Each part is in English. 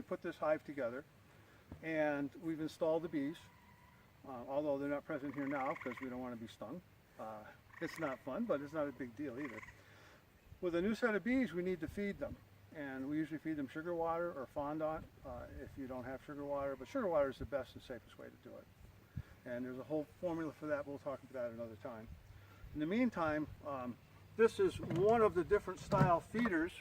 put this hive together, and we've installed the bees, although they're not present here now because we don't want to be stung. It's not fun, but it's not a big deal either. With a new set of bees, we need to feed them, and we usually feed them sugar water or fondant if you don't have sugar water, but sugar water is the best and safest way to do it. And there's a whole formula for that. We'll talk about that another time. In the meantime, this is one of the different style feeders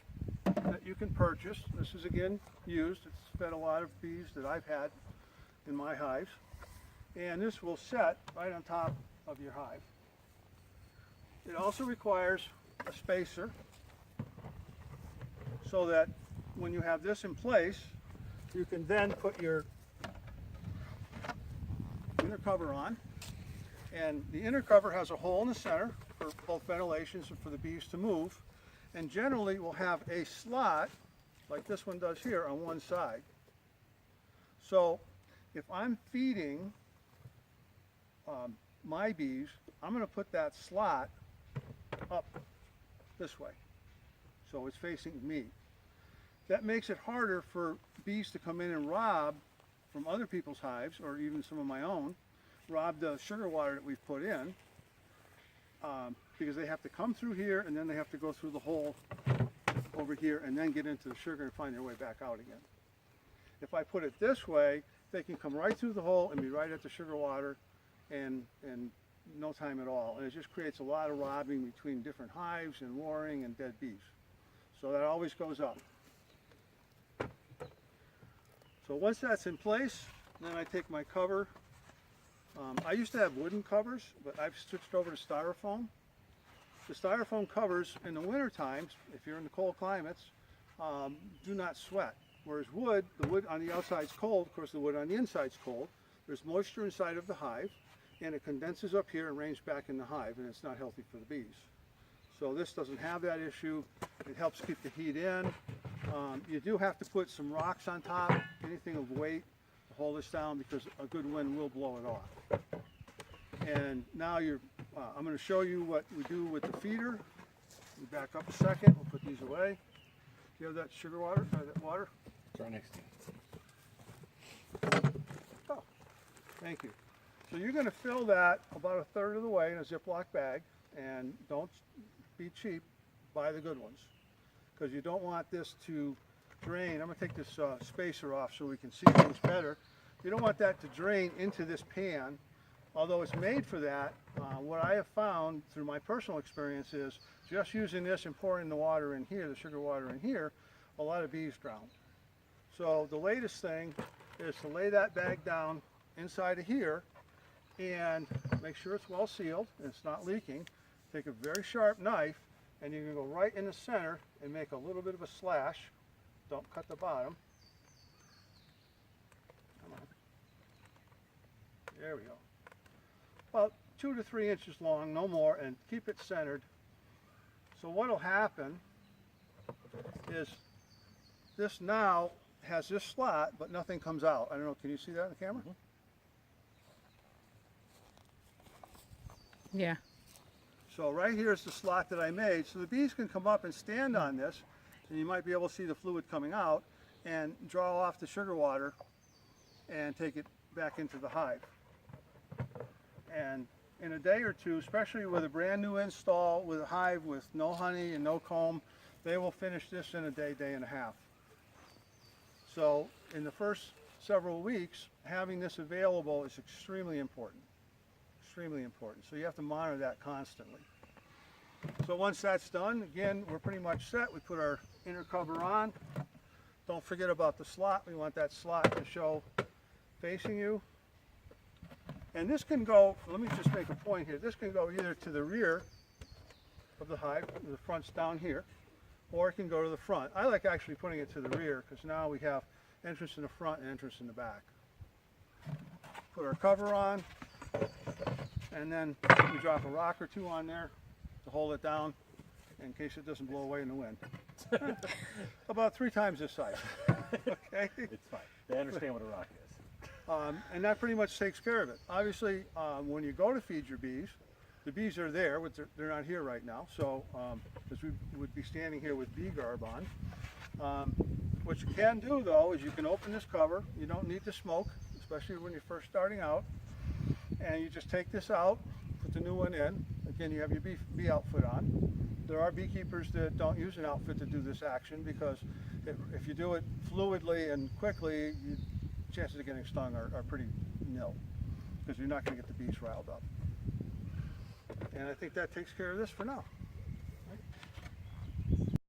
that you can purchase. This is again used. It's fed a lot of bees that I've had in my hives. And this will set right on top of your hive. It also requires a spacer so that when you have this in place, you can then put your inner cover on. And the inner cover has a hole in the center for both ventilations and for the bees to move. And generally we'll have a slot like this one does here on one side. So if I'm feeding my bees, I'm going to put that slot up this way, so it's facing me. That makes it harder for bees to come in and rob from other people's hives, or even some of my own, rob the sugar water that we've put in, because they have to come through here and then they have to go through the hole over here and then get into the sugar and find their way back out again. If I put it this way, they can come right through the hole and be right at the sugar water in no time at all. And it just creates a lot of robbing between different hives and warring and dead bees. So that always goes up. So once that's in place, then I take my cover. I used to have wooden covers, but I've switched over to styrofoam. The styrofoam covers in the winter times, if you're in the cold climates, do not sweat. Whereas wood, the wood on the outside is cold, of course the wood on the inside is cold. There's moisture inside of the hive, and it condenses up here and rains back in the hive, and it's not healthy for the bees. So this doesn't have that issue. It helps keep the heat in. You do have to put some rocks on top, anything of weight, to hold this down, because a good wind will blow it off. And now I'm going to show you what we do with the feeder. We back up a second. We'll put these away. Do you have that sugar water? That water? It's right next to you. Oh, thank you. So you're going to fill that about a third of the way in a Ziploc bag, and don't be cheap. Buy the good ones, because you don't want this to drain. I'm going to take this spacer off so we can see things better. You don't want that to drain into this pan. Although it's made for that, what I have found through my personal experience is just using this and pouring the water in here, the sugar water in here, a lot of bees drown. So the latest thing is to lay that bag down inside of here and make sure it's well sealed and it's not leaking. Take a very sharp knife and you can go right in the center and make a little bit of a slash. Don't cut the bottom. Come on. There we go. About 2 to 3 inches long, no more, and keep it centered. So what will happen is this now has this slot, but nothing comes out. I don't know, can you see that in the camera? Yeah. So right here is the slot that I made. So the bees can come up and stand on this, and you might be able to see the fluid coming out, and draw off the sugar water and take it back into the hive. And in a day or two, especially with a brand new install with a hive with no honey and no comb, they will finish this in a day, day and a half. So in the first several weeks, having this available is extremely important. Extremely important. So you have to monitor that constantly. So once that's done, again, we're pretty much set. We put our inner cover on. Don't forget about the slot. We want that slot to show facing you. And this can go, let me just make a point here, this can go either to the rear of the hive, the front's down here, or it can go to the front. I like actually putting it to the rear, because now we have entrance in the front and entrance in the back. Put our cover on, and then we drop a rock or two on there to hold it down in case it doesn't blow away in the wind. About 3 times this size. Okay? It's fine. They understand what a rock is. And that pretty much takes care of it. Obviously, when you go to feed your bees, the bees are there, but they're not here right now. So, because we would be standing here with bee garb on. What you can do though is you can open this cover. You don't need the smoke, especially when you're first starting out. And you just take this out, put the new one in. Again, you have your bee outfit on. There are beekeepers that don't use an outfit to do this action because if you do it fluidly and quickly, chances of getting stung are pretty nil because you're not going to get the bees riled up. And I think that takes care of this for now.